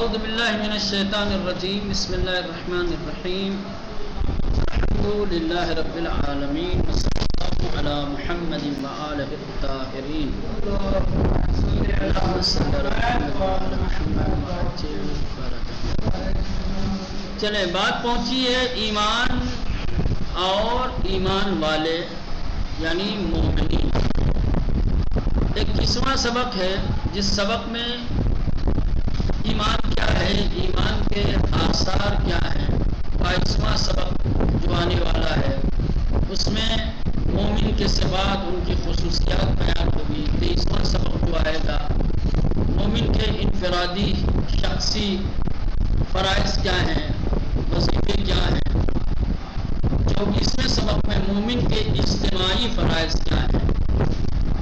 اعوذ باللہ من الشیطان الرجیم بسم اللہ الرحمن الرحیم الحمد للہ رب العالمین وصلی اللہ علی محمد وآلہ الطاہرین اللہم صلی علی محمد. چلیں بات پہنچی ہے ایمان اور ایمان والے یعنی مومنین. ایک 21واں سبق ہے جس سبق میں ایمان کیا ہے، ایمان کے آثار کیا ہیں. 22واں سبق جو آنے والا ہے اس میں مومن کے صفات ان کی خصوصیات بیان ہوگی. 23واں سبق جو آئے گا مومن کے انفرادی شخصی فرائض کیا ہیں، وظیفے کیا ہیں. 24ویں سبق میں مومن کے اجتماعی فرائض کیا ہیں.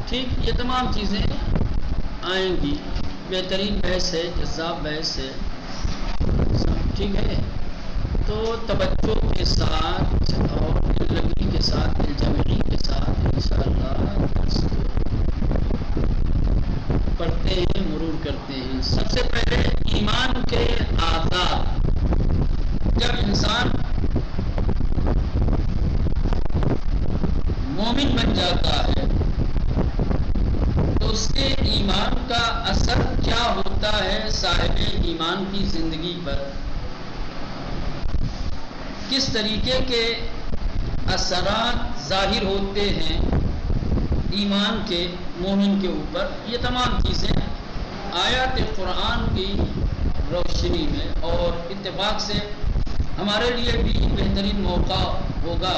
ٹھیک، یہ تمام چیزیں آئیں گی. بہترین بحث ہے، جذاب بحث ہے. ٹھیک ہے، تو توجہ کے ساتھ اور دللگی کے ساتھ دلجمعی کے ساتھ انشاءاللہ درس کو پڑھتے ہیں، مرور کرتے ہیں. سب سے پہلے ایمان کے آداب. جب انسان مومن بن جاتا ہے تو اس کے ایمان کا اثر کیا ہوتا ہے صاحب ایمان کی زندگی پر، کس طریقے کے اثرات ظاہر ہوتے ہیں ایمان کے مومن کے اوپر. یہ تمام چیزیں آیات قرآن کی روشنی میں اور اتفاق سے ہمارے لیے بھی بہترین موقع ہوگا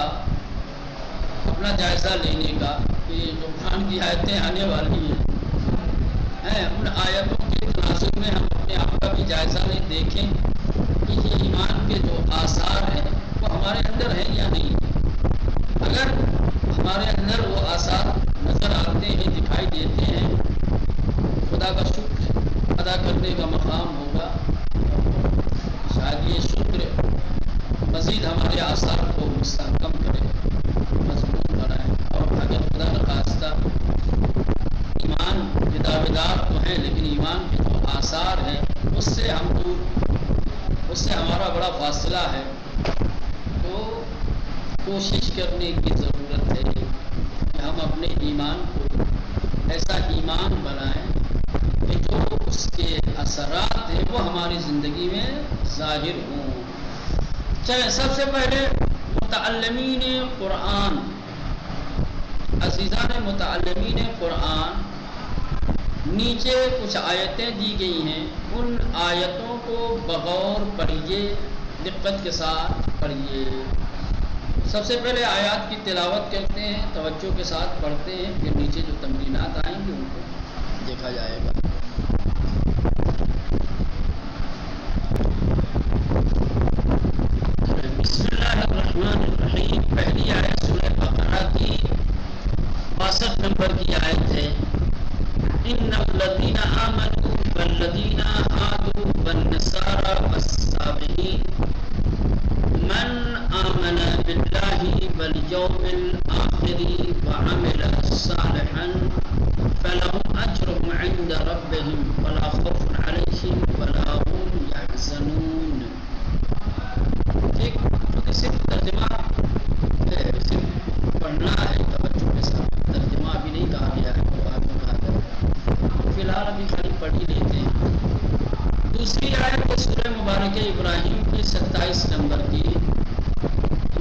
اپنا جائزہ لینے کا کہ جو قرآن کی آیتیں آنے والی ہیں ان آیتوں کے تناسب میں ہم اپنے آپ کا بھی جائزہ لیں، دیکھیں کہ یہ ایمان کے جو آثار ہیں وہ ہمارے اندر ہیں یا نہیں. اگر ہمارے اندر وہ آثار نظر آتے ہیں، دکھائی دیتے ہیں، خدا کا شکر ادا کرنے کا مقام ہوگا. شاید یہ شکر مزید ہمارے آثار کو مستحکم کرے، مضبوط بنائے. اور اگر خدا نخواستہ ایمان کے دعویدار تو ہیں لیکن ایمان کے جو آثار ہیں اس سے ہم دور، اس سے ہمارا بڑا فاصلہ ہے، تو کوشش کرنے کی ضرورت ہے کہ ہم اپنے ایمان کو ایسا ایمان بنائیں کہ جو اس کے اثرات ہیں وہ ہماری زندگی میں ظاہر ہوں. چلیں سب سے پہلے متعلمین قرآن، عزیزان متعلمین قرآن، نیچے کچھ آیتیں دی گئی ہیں. ان آیتوں کو بغور پڑھیے، دقت کے ساتھ پڑھیے. سب سے پہلے آیات کی تلاوت کرتے ہیں، توجہ کے ساتھ پڑھتے ہیں، پھر نیچے جو تمرینات آئیں گے ان کو دیکھا جائے گا. بسم اللہ الرحمن الرحیم. پہلی آیت سورہ بقرہ کی 62 نمبر کی آیت ہے. ان الذین آمنوا والذین ہادوا والنصارى والصابئین من آمن باللہ والیوم الآخر وعمل صالحا فلهم اجرهم عند ربهم ولا خوف علیہم ولا هم یحزنون. ٹھیک، کیونکہ صرف ترجمہ صرف پڑھنا ہے، توجہ کے ساتھ ترجمہ بھی نہیں کہا گیا ہے، بعد میں کہا گیا. فی الحال ابھی خالی پڑھ ہی لیتے ہیں. دوسری آیت ہے سورہ مبارکہ ابراہیم کی 27 نمبر کی.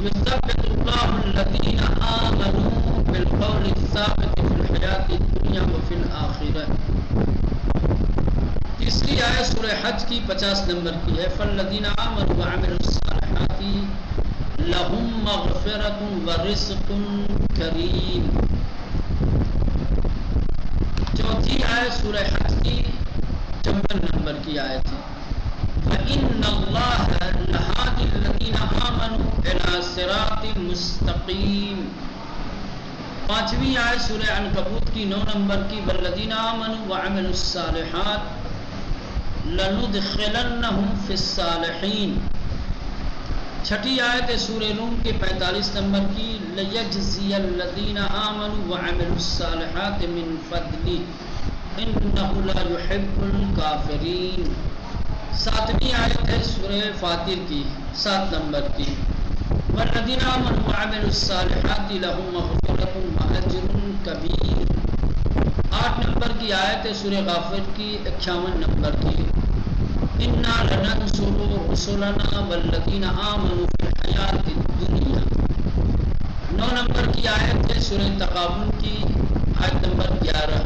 یثبت اللہ الذین آمنوا بالقول الثابت فی الحیاۃ الدنیا وفی الآخرہ. تیسری آیت سورہ حج کی 50 نمبر کی ہے. فالذین آمنوا وعملوا الصالحات لہم مغفرۃ ورزق کریم. چوتھی آیت سورہ حج کی 54 نمبر کی آیت ہے. فإن اللہ لہادی الذین آمنوا الی صراط مستقیم. پانچویں آیت سورہ عنکبوت کی 9 نمبر کی. والذین آمنوا وعملوا الصالحات لندخلنہم فی الصالحین. چھٹی آیت سورہ روم کے 45 نمبر کی. لیجزی الذین آمنوا وعملوا الصالحات من فضلہ انہ لا یحب الکافرین. 7ویں آیت ہے سورہ فاطر کی 7 نمبر کی، والذین آمنوا وعملوا الصالحات لهم مغفرۃ واجر کبیر۔ 8 نمبر کی آیت ہے سورہ غافر کی 51 نمبر کی، انا لننصر رسلنا والذین آمنوا فی الحیاۃ الدنیا۔ 9 نمبر کی آیت ہے سورہ تغابن کی آیت نمبر 11،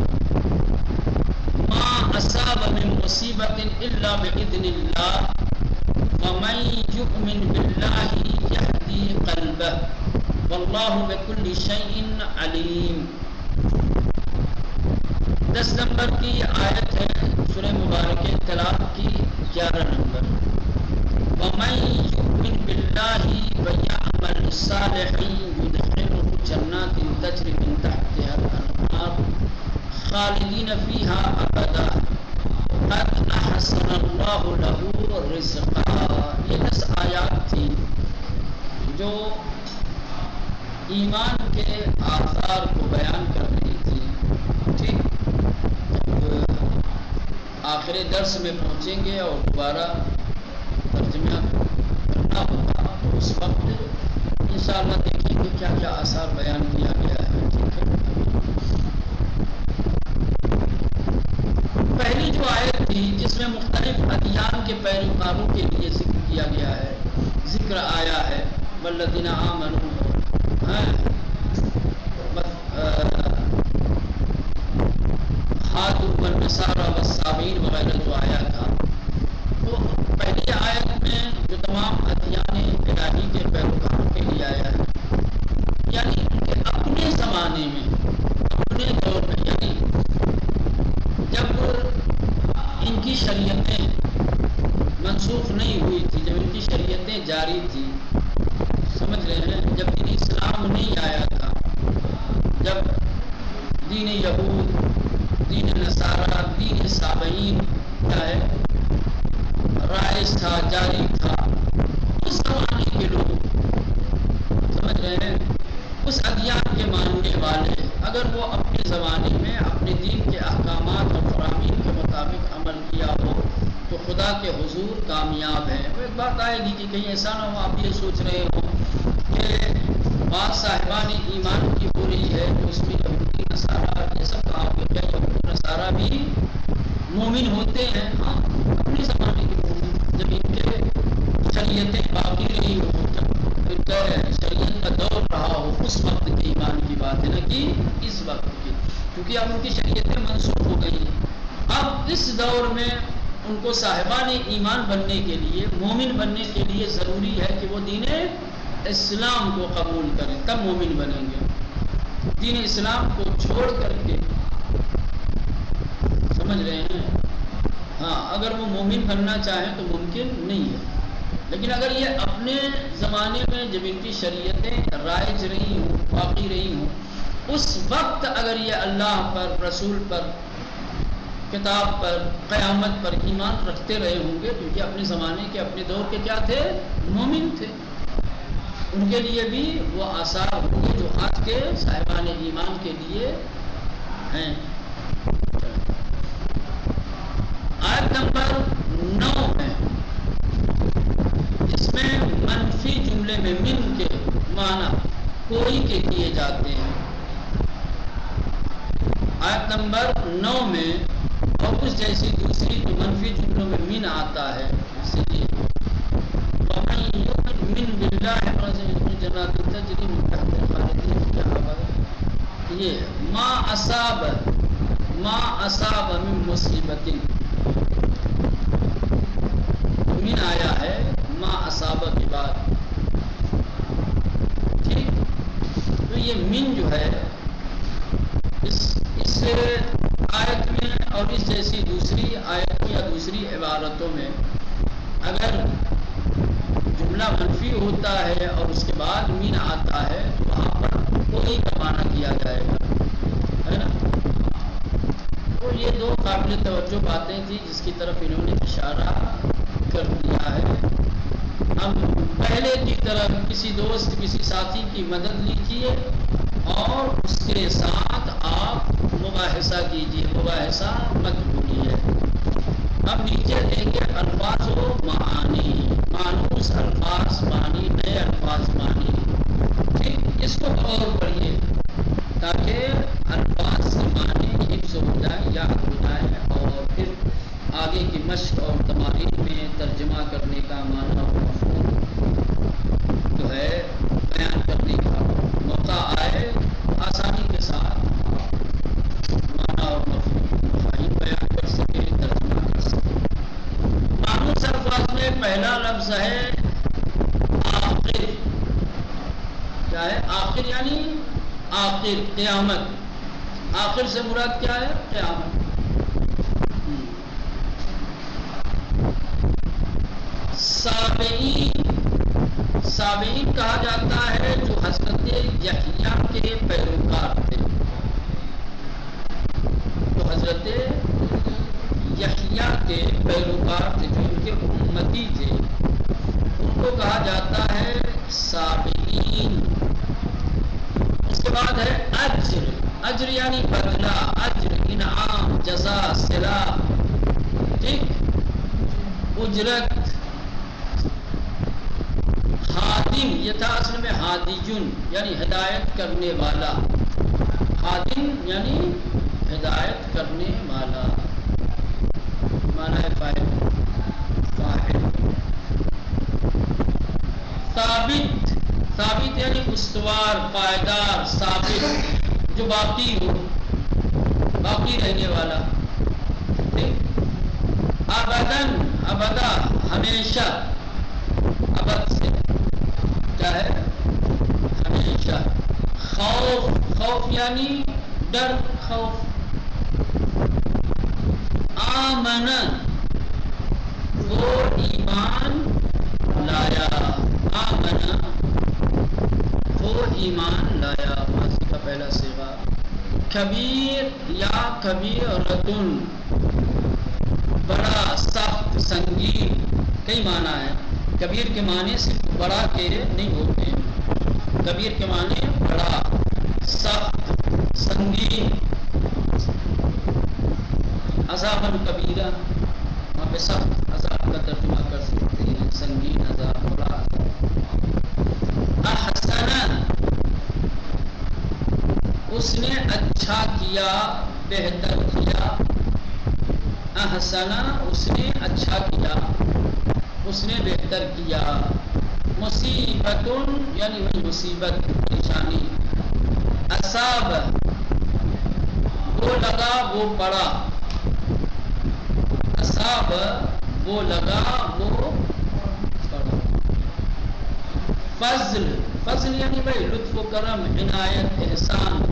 ما اصاب من مصیبت الا باذن اللہ ومن یؤمن باللہ یہدی قلبہ واللہ بکل شیء علیم۔ 10 نمبر کی آیت ہے سورہ مبارکہ طلاق کی 11 نمبر، ومن یؤمن باللہ ویعمل صالحا یدخلہ جنات تجری من تحتها الانہار خالدین فیہا ابدا قد احسن اللہ لہ رزقا۔ یہ 10 آیات تھی جو ایمان کے آثار کو بیان کر رہی تھی۔ ٹھیک، آخر درس میں پہنچیں گے اور دوبارہ ترجمہ کرنا ہوگا، اس وقت انشاءاللہ دیکھیں گے کیا کیا آثار بیان کیا گیا ہے۔ ٹھیک ہے، پہلی جو آیت تھی جس میں مختلف ادیان کے پیروکاروں کے لیے ذکر کیا گیا ہے، ذکر آیا ہے والذین آمنوا ہادوا والنصارى والصابئین وغیرہ جو آیا تھا، تو پہلی آیت میں جو تمام ادیان الہی کے پیروکاروں کے لیے آیا ہے، یعنی ان کے اپنے زمانے میں، اپنے دور میں، یعنی جب ان کی شریعتیں منسوخ نہیں ہوئی تھی، جب ان کی شریعتیں جاری تھی، سمجھ رہے ہیں، جب دین اسلام نہیں آیا تھا، جب دین یہود، دین نصارہ، دین صابئین کیا ہے رائج تھا، جاری تھا، اس زمانے کے لوگ، سمجھ رہے ہیں، اس ادیان کے ماننے والے اگر وہ اپنے زمانے میں اپنے دین کے احکامات اور فرامین کے مطابق عمل کیا ہو تو خدا کے حضور کامیاب ہیں۔ وہ ایک بات آئے گی کہ کہیں ایسا نہ ہو آپ یہ سوچ رہے ہو کہ بات صاحبان ایمان کی ہو رہی ہے تو اس میں یہودی نصارہ یہ سب کہا کہ کیا یہودی نصارہ بھی مومن ہوتے ہیں؟ ہاں، اپنے زمانے کے مومن، جب ان کے شریعتیں باقی رہی ہو، جب ان کا شریعت کا دور رہا ہو، اس وقت کے ایمان کی بات ہے، نہ کہ اس وقت کی، کیونکہ اب ان کی شریعتیں منسوخ ہو گئی ہیں۔ اب اس دور میں ان کو صاحبان ایمان بننے کے لیے، مومن بننے کے لیے ضروری ہے کہ وہ دین اسلام کو قبول کریں، تب مومن بنیں گے۔ دین اسلام کو چھوڑ کر کے، سمجھ رہے ہیں، ہاں، اگر وہ مومن بننا چاہیں تو ممکن نہیں ہے۔ لیکن اگر یہ اپنے زمانے میں جب ان کی شریعتیں رائج رہی ہوں، باقی رہی ہوں، اس وقت اگر یہ اللہ پر، رسول پر، کتاب پر، قیامت پر ایمان رکھتے رہے ہوں گے تو یہ اپنے زمانے کے، اپنے دور کے کیا تھے؟ مومن تھے۔ ان کے لیے بھی وہ آثار ہوں گے جو آج کے صاحبان ایمان کے لیے ہیں۔ آیت نمبر 9 میں، اس میں منفی جملے میں من کے معنی کوئی کے کیے جاتے ہیں۔ آیت نمبر 9 میں اور اس جیسی دوسری جو منفی جملوں میں من آتا ہے، اس لیے وَمَن يُؤْمِن بِاللَّهِ فَلَهُ جَنَّاتٌ تَجْرِي مِن تَحْتِهَا خَالِدِينَ فِيهَا أَبَدًا۔ یہ ما اصاب من مصیبت، من آیا ہے ما اصاب کے بعد، ٹھیک، تو یہ من جو ہے اس آیت میں اور اس جیسی دوسری آیت یا دوسری عبارتوں میں اگر جملہ منفی ہوتا ہے اور اس کے بعد من آتا ہے تو وہاں پر کوئی کا معنی کیا جائے گا، ہے نا۔ تو یہ 2 قابل توجہ باتیں تھیں جس کی طرف انہوں نے اشارہ کر دیا ہے۔ ہم پہلے کی طرف کسی دوست، کسی ساتھی کی مدد لیجیے اور اس کے ساتھ آپ مباحثہ کیجیے، مباحثہ مت بھولیے۔ ہم نیچے دیں گے الفاظ مشق اور تمارین میں ترجمہ کرنے کا معنی اور مفہوم جو ہے بیان کرنے کا موقع آئے آسانی کے ساتھ معنی اور مفہوم بیان کر سکے، ترجمہ کر سکے۔ معمول الفاظ میں پہلا لفظ ہے آخر۔ کیا ہے آخر؟ یعنی آخر، قیامت۔ آخر سے مراد کیا ہے؟ قیامت۔ سابعین کہا جاتا ہے جو حضرت یحییٰ کے پیروکار تھے، جو حضرت یحییٰ کے پیروکار تھے، جو ان کے امتی تھے، ان کو کہا جاتا ہے سابعین۔ اس کے بعد ہے اجر۔ اجر یعنی بدلہ، اجر، انعام، جزا، صلہ، ٹھیک، اجرت۔ خادم، یہ تھا اصل میں ہادیجن یعنی ہدایت کرنے والا۔ خادم یعنی ہدایت کرنے والا، معنی ہے فاعل۔ ثابت، ثابت یعنی استوار، پائیدار، ثابت، جو باقی ہو، باقی رہنے والا۔ ٹھیک۔ ابدن، ابدا، ہمیشہ، ابد سے کیا ہے؟ ہمیشہ۔ خوف، خوف یعنی ڈر، خوف۔ آمن، وہ ایمان لایا، آمن، وہ ایمان لایا، ماضی کا پہلا صیغہ۔ کبیر یا کبیرۃن، بڑا، سخت، سنگین، کئی معنی ہے۔ کبیر کے معنی صرف بڑا کے نہیں ہوتے، کبیر کے معنی بڑا، سخت، سنگین۔ عذاباً کبیرہ، وہاں پہ سخت عذاب کا ترجمہ کر سکتے ہیں، سنگین عذاب، بڑا عذاب۔ احسن، اس نے اچھا کیا، بہتر کیا۔ احسن، اس نے اچھا کیا، اس نے بہتر کیا۔ مصیبت یعنی وہی مصیبت، پریشانی۔ اصاب، وہ لگا، وہ پڑا۔ اصاب، وہ لگا، وہ پڑا۔ فضل، فضل یعنی بھائی لطف و کرم، عنایت، احسان۔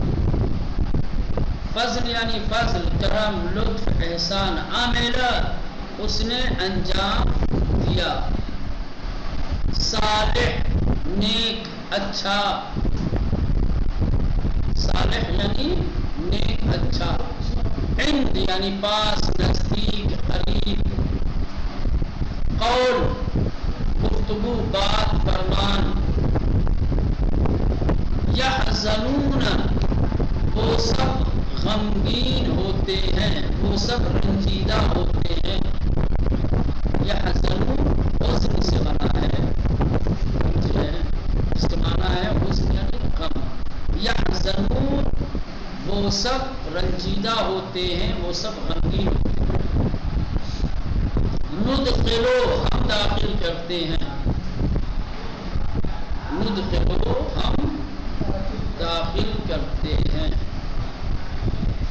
فضل یعنی فضل، کرم، لطف، احسان۔ عامل، اس نے انجام دیا۔ صالح، نیک، اچھا۔ صالح یعنی نیک، اچھا۔ عند یعنی پاس، نزدیک، قریب۔ قول، گفتگو، بات، فرمان۔ یحزنون، وہ سب غمگین ہوتے ہیں، وہ سب رنجیدہ ہوتے ہیں۔ یحزنون حزن سے بنا ہے، اس کے معنی ہے حزن یعنی غم۔ یحزنون، وہ سب رنجیدہ ہوتے ہیں، وہ سب غمگین ہوتے ہیں۔ ندخلو، ہم داخل کرتے ہیں، ندخلو، ہم داخل کرتے ہیں۔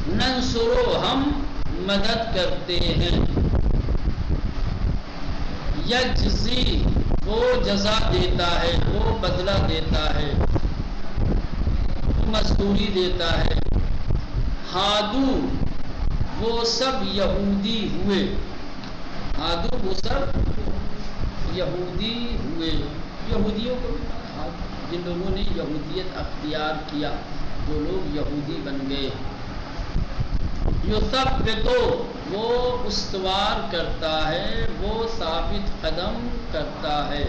ننصرو، ہم مدد کرتے ہیں۔ یجزی، وہ جزا دیتا ہے، وہ بدلہ دیتا ہے، وہ مزدوری دیتا ہے۔ ہادو، وہ سب یہودی ہوئے، ہادو، وہ سب یہودی ہوئے۔ یہودیوں کو جن لوگوں نے یہودیت اختیار کیا، جو لوگ یہودی بن گئے۔ یثبتو، وہ استوار کرتا ہے، وہ ثابت قدم کرتا ہے،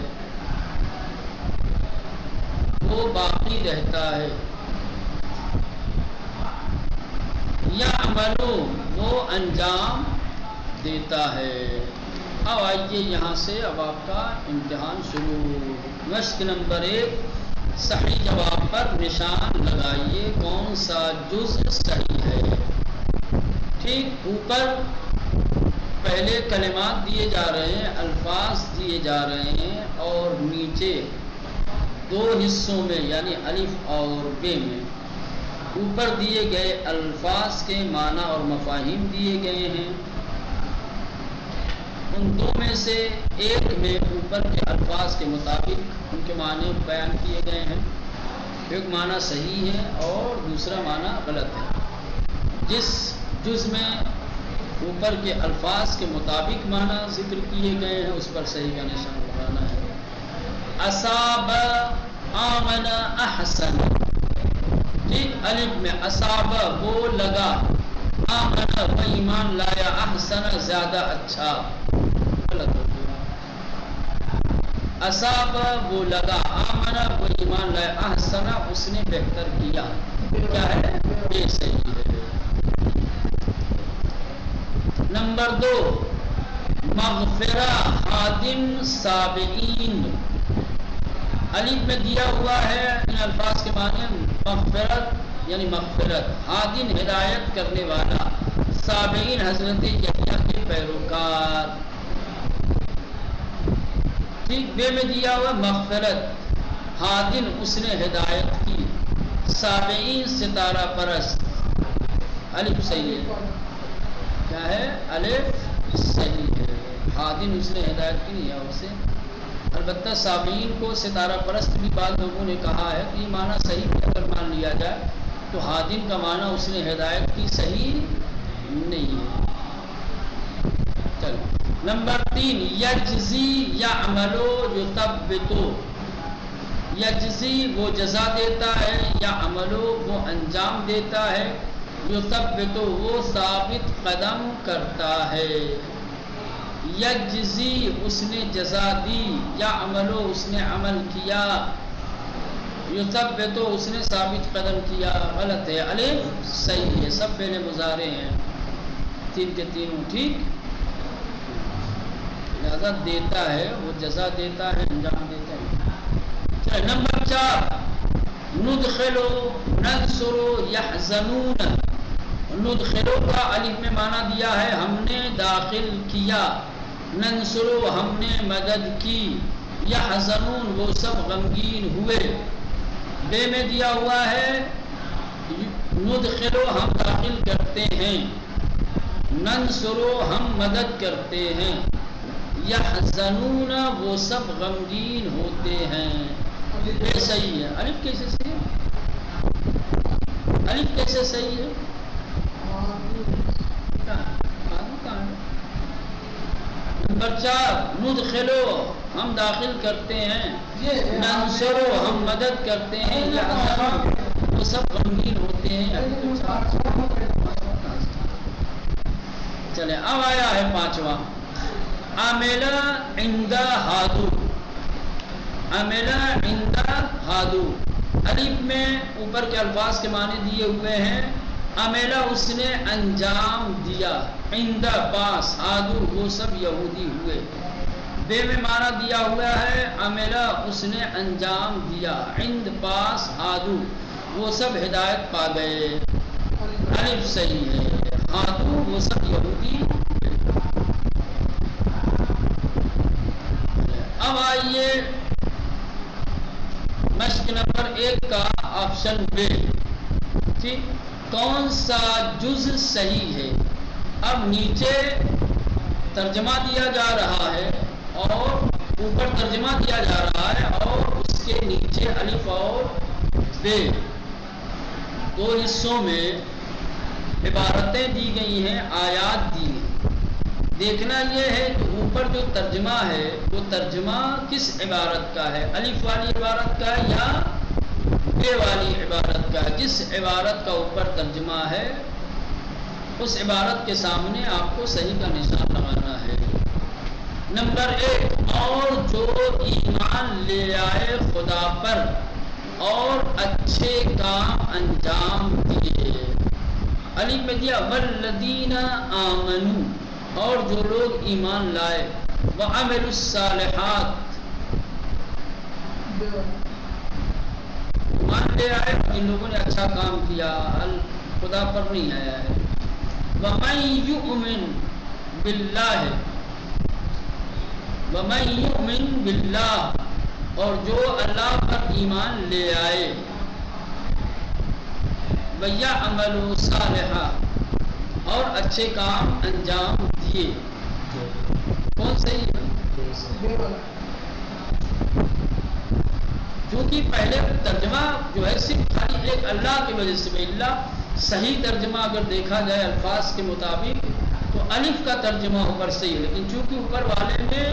وہ باقی رہتا ہے۔ یعملو، وہ انجام دیتا ہے۔ اب آئیے یہاں سے اب آپ کا امتحان شروع۔ مشق نمبر 1، صحیح جواب پر نشان لگائیے، کون سا جز صحیح ہے۔ ٹھیک، اوپر پہلے کلمات دیے جا رہے ہیں، الفاظ دیے جا رہے ہیں، اور نیچے دو حصوں میں یعنی الف اور بے میں اوپر دیے گئے الفاظ کے معنی اور مفاہیم دیے گئے ہیں۔ ان دو میں سے ایک میں اوپر کے الفاظ کے مطابق ان کے معنی بیان کیے گئے ہیں، ایک معنی صحیح ہے اور دوسرا معنی غلط ہے۔ جس جز میں اوپر کے الفاظ کے مطابق معنی ذکر کیے گئے ہیں اس پر صحیح کا نشان لگانا ہے۔ اصاب، آمن، احسن، ٹھیک، الف میں اصاب وہ لگا، آمن وہ ایمان لایا، احسن زیادہ اچھا، غلط ہو گیا۔ اصاب وہ لگا، آمن وہ ایمان لایا، احسن اس نے بہتر کیا، کیا ہے؟ یہ صحیح ہے۔ نمبر 2، مغفرہ، خادم، سابعین، الف میں دیا ہوا ہے ان الفاظ کے معنی مغفرت یعنی مغفرت، خادم ہدایت کرنے والا، سابعین حضرت یحییٰ کے پیروکار، ٹھیک، بے میں دیا ہوا مغفرت، خادم اس نے ہدایت کی، سابعین ستارہ پرست، الف صحیح ہے، کیا ہے؟ الف صحیح ہے، خادم اس نے ہدایت کی یا اسے، البتہ سابعین کو ستارہ پرست بھی بعض لوگوں نے کہا ہے کہ یہ معنی صحیح بھی اگر مان لیا جائے تو خادم کا معنی اس نے ہدایت کی صحیح نہیں ہے۔ چلو نمبر 3، یجزی، یعملو، یثبتو، یجزی وہ جزا دیتا ہے، یعملو وہ انجام دیتا ہے، یثبتو وہ ثابت قدم کرتا ہے۔ یجزی اس نے جزا دی، یعملو اس نے عمل کیا، یثبتو اس نے ثابت قدم کیا، غلط ہے، الف صحیح ہے، سب فعل مضارع ہیں، تین کے تینوں، ٹھیک، لہذا دیتا ہے، وہ جزا دیتا ہے، انجام دیتا ہے۔ نمبر 4، ندخلو، ننصرو، یحزنون، ندخلو کا الف میں معنی دیا ہے ہم نے داخل کیا، ننصرو ہم نے مدد کی، یحزنون وہ سب غمگین ہوئے، بے میں دیا ہوا ہے ندخلو ہم داخل کرتے ہیں، ننصرو ہم مدد کرتے ہیں، یحزنون وہ سب غمگین ہوتے ہیں، یہ صحیح ہے۔ الف کیسے صحیح ہے؟ الف کیسے صحیح ہے؟ نمبر 4، ندخلو ہم داخل کرتے ہیں، ننصرو ہم مدد کرتے ہیں، یحزنون وہ سب غمگین ہوتے ہیں۔ چلیں اب آیا ہے 5واں، عملا عند ہادو، عملا عند ہادو، الف میں اوپر کے الفاظ کے معنی دیے ہوئے ہیں، عملا اس نے انجام دیا، عند پاس، ہادو وہ سب یہودی ہوئے، بے میں معنی دیا ہوا ہے عملا اس نے انجام دیا، عند پاس، ہادو وہ سب ہدایت پا گئے، الف صحیح ہے، ہادو وہ سب یہودی ہوئے۔ اب آئیے مشق نمبر 1 کا آپشن بے، ٹھیک، کون سا جز صحیح ہے؟ اب نیچے ترجمہ دیا جا رہا ہے اور اوپر ترجمہ دیا جا رہا ہے اور اس کے نیچے الف اور بے، دو حصوں میں عبارتیں دی گئی ہیں، آیات دی ہیں۔ دیکھنا یہ ہے کہ اوپر جو ترجمہ ہے وہ ترجمہ کس عبارت کا ہے، الف والی عبارت کا ہے یا بے والی عبارت کا ہے؟ جس عبارت کا اوپر ترجمہ ہے اس عبارت کے سامنے آپ کو صحیح کا نشان لگانا ہے۔ نمبر 1، اور جو ایمان لے آئے خدا پر اور اچھے کام انجام دیے، الف میں دیا والذین آمنوا اور جو لوگ ایمان لائے، وعملوا الصالحات ایمان لے آئے، جن لوگوں نے اچھا کام کیا، خدا پر نہیں آیا ہے، وَمَن يُؤْمِن باللہ ومن یؤمن باللہ، اور جو اللہ پر ایمان لے آئے، ویعمل صالحا، اور اچھے کام انجام دیے. کون صحیح ہے؟ کیونکہ پہلے ترجمہ جو ہے صرف خالی ایک اللہ کی وجہ سے، اللہ صحیح ترجمہ اگر دیکھا جائے الفاظ کے مطابق تو الف کا ترجمہ اوپر صحیح ہے، لیکن چونکہ اوپر والے میں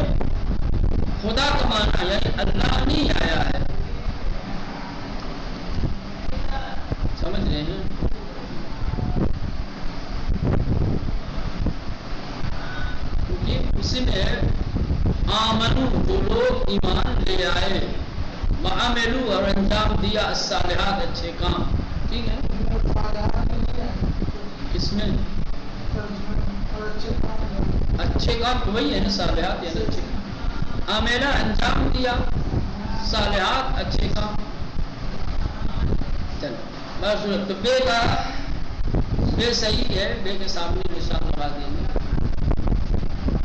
خدا کا معنی یعنی اللہ نہیں آیا ہے. سمجھ رہے ہیں؟ کیونکہ اسی میں آمنو، جو لوگ ایمان لے آئے، وعملوا، اور انجام دیا، الصالحات، اچھے کام. ٹھیک ہے، اس میں اچھے کام تو وہی ہے نا، صالحات یعنی اچھے کام. عاملہ انجام دیا، صالحات اچھے کام. چلو بس تو بے کا بے صحیح ہے، بے کے سامنے نشان لگا دیں گے.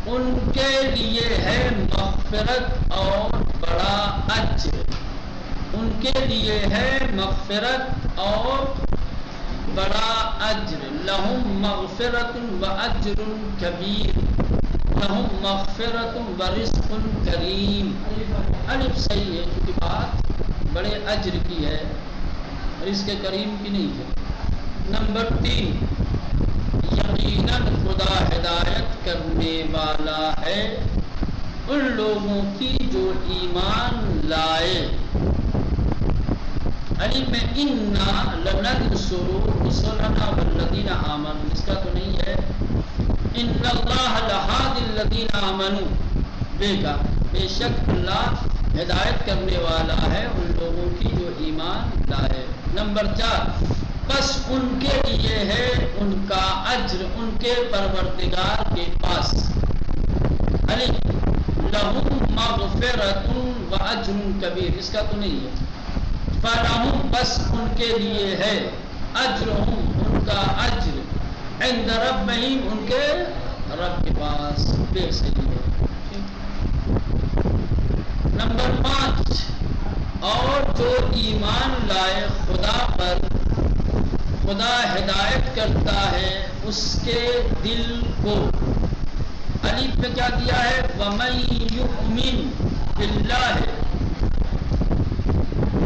ان کے لیے ہے مغفرت اور بڑا اجر. ان کے لیے ہے مغفرت اور بڑا اجر. لہم مغفرت و اجر کبیر، لہم مغفرت و رزق کریم. الف صحیح ہے کیونکہ بات بڑے اجر کی ہے، رزق کریم کی نہیں ہے. نمبر 3، یقیناً خدا ہدایت کرنے والا ہے ان لوگوں کی جو ایمان لائے. علی میں انا لننصر رسلنا والذین آمنوا، اس کا تو نہیں ہے ان اللہ لہادی الذین آمنوا. بے کا بے شک اللہ ہدایت کرنے والا ہے ان لوگوں کی جو ایمان لائے. نمبر 4، بس ان کے لیے ہے ان کا اجر ان کے پروردگار کے پاس. علی لہم مغفرت و اجر کبیر، اس کا تو نہیں ہے. فلہم، بس ان کے لیے ہے، اجرہم، ان کا اجر، عند ربہم، ان کے رب کے پاس. بے صحیح ہے. نمبر 5، اور جو ایمان لائے خدا پر، خدا ہدایت کرتا ہے اس کے دل کو. الف پہ کیا دیا ہے؟ وَمَن يُؤْمِن بِاللَّهِ،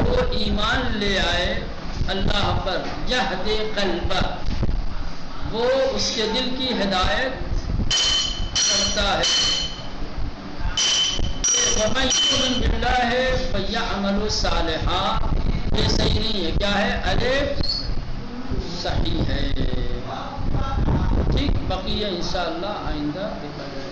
وہ ایمان لے آئے اللہ پر، یہدِ قلبہ، وہ اس کے دل کی ہدایت کرتا ہے. وَمَن يُؤْمِن بِاللَّهِ وَيَعْمَلُ صَالِحًا، یہ صحیح نہیں ہے. کیا ہے؟ الف صحیح ہے. ٹھیک، بقیہ انشاءاللہ آئندہ دیکھا جائے.